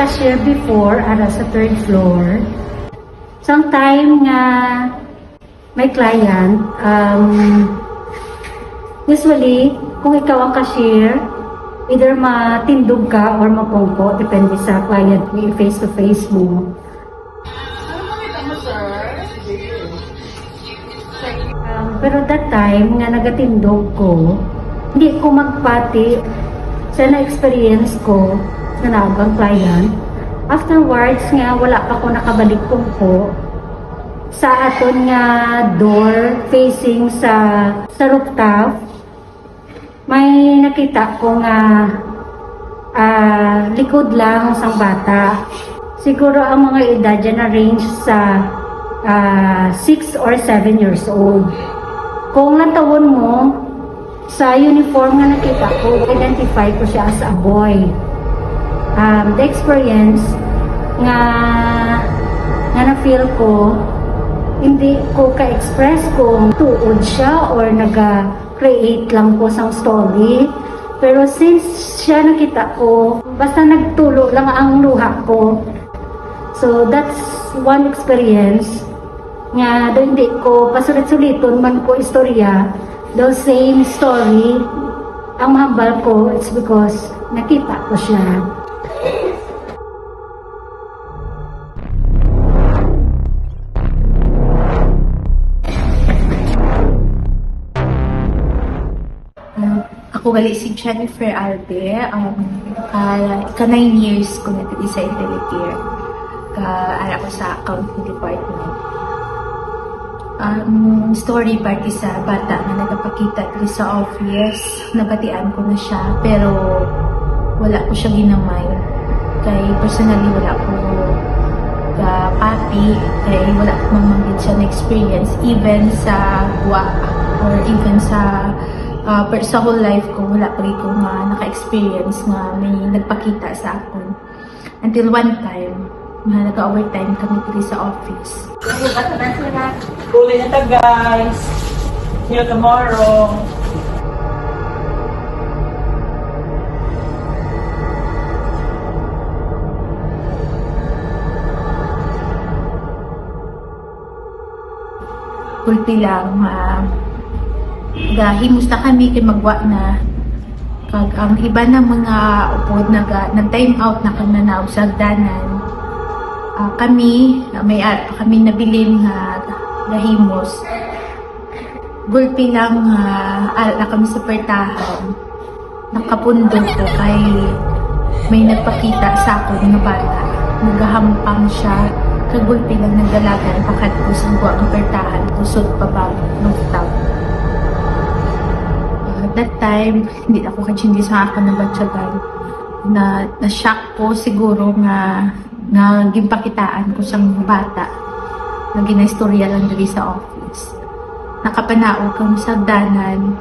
cashier before ara sa third floor. Sometime nga may client, usually kung ikaw ang cashier, either matindog ka or mapungko, depende sa client mo, face-to-face mo. Pero that time nga nagatindog ko, hindi ko magpati sa na-experience ko na naabang client. Afterwards nga, wala pa ko nakabalik pungko sa aton nga door facing sa rooftop. May nakita ko nga likod lang sang bata. Siguro ang mga edad dyan na range sa 6 or 7 years old. Kung natawon mo, sa uniform nga nakita ko, identify ko siya as a boy. The experience nga na-feel ko, hindi ko ka-express kung tuod siya or naga-create lang ko sang story. Pero since siya nakita ko, basta nagtulo lang ang luha ko. So that's one experience nga doon hindi ko pasulit-suliton man ko istorya. The same story, ang mahambal ko, it's because nakita ko siya. Ako gali si Jennifer Albe, ka 9 years ko na sa Intellicare. Ara ko sa accounting department. Story party sa bata na nagapakita dito sa office. Nabatian ko na siya, pero wala ko siya ginamay. Kaya personally wala ko copy, kaya wala ko mamangit siya na experience even sa WA or even sa sa whole life ko, wala pa rin ko naka-experience na may nagpakita sa akin. Until one time, nag-overtime kami dito sa office. Huli na ta, guys. See you tomorrow. Pulpi lang, himos na kami kay magwa na. Kag ang iba na mga upod nag-time out na kami na sa hagdanan. Kami nabilin nga gahimos. Gulpi lang na kami sa pertahan. Nakapundot ko kay may nagpakita sa akin na bata. Nagahampang siya. Kagulpi lang nagdalagan pakad ko sa buwag ng pertahan. Kusod pa ba ng tao. That time, hindi ako kachindi sa akin na batsagan. Na-shock ko siguro nga gimpakitaan ko sa bata na ginaistorya lang dali sa office. Nakapanao kami sa danan.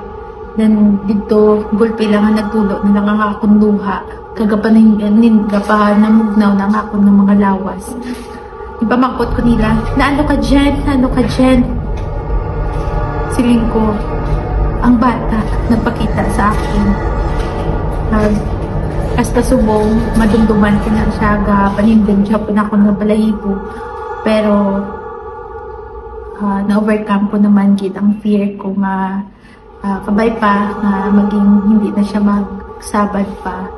Then dito, gulpi lang ang nagtulo na nangangakunduha. Namugnaw na nga ako ng mga lawas. Ipamangkot ko nila, naano ka dyan? Naano ka dyan? Siling ko, ang bata nagpakita sa akin. Hasta subong, madumduman ko na siya, panindan siya po na ako ng balahibo. Pero, na-overcome ko naman gid ang fear ko nga kabay pa na maging hindi na siya magsabad pa.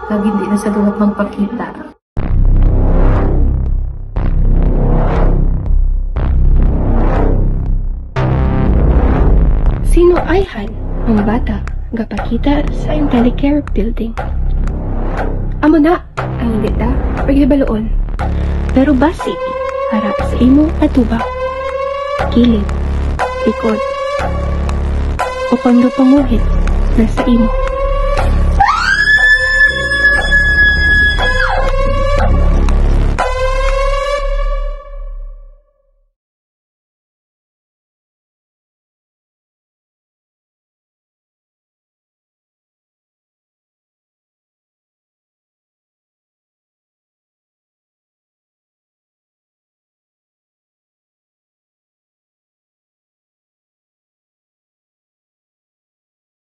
Kag hindi na sa luwat magpakita. Sino ay Han, ang bata, gapakita sa Intellicare building? Amo na, ang hindi ta, paghibaloon. Pero basi, harap sa imo atuba. Kilid, likod, o pang panguhit, nasa imo.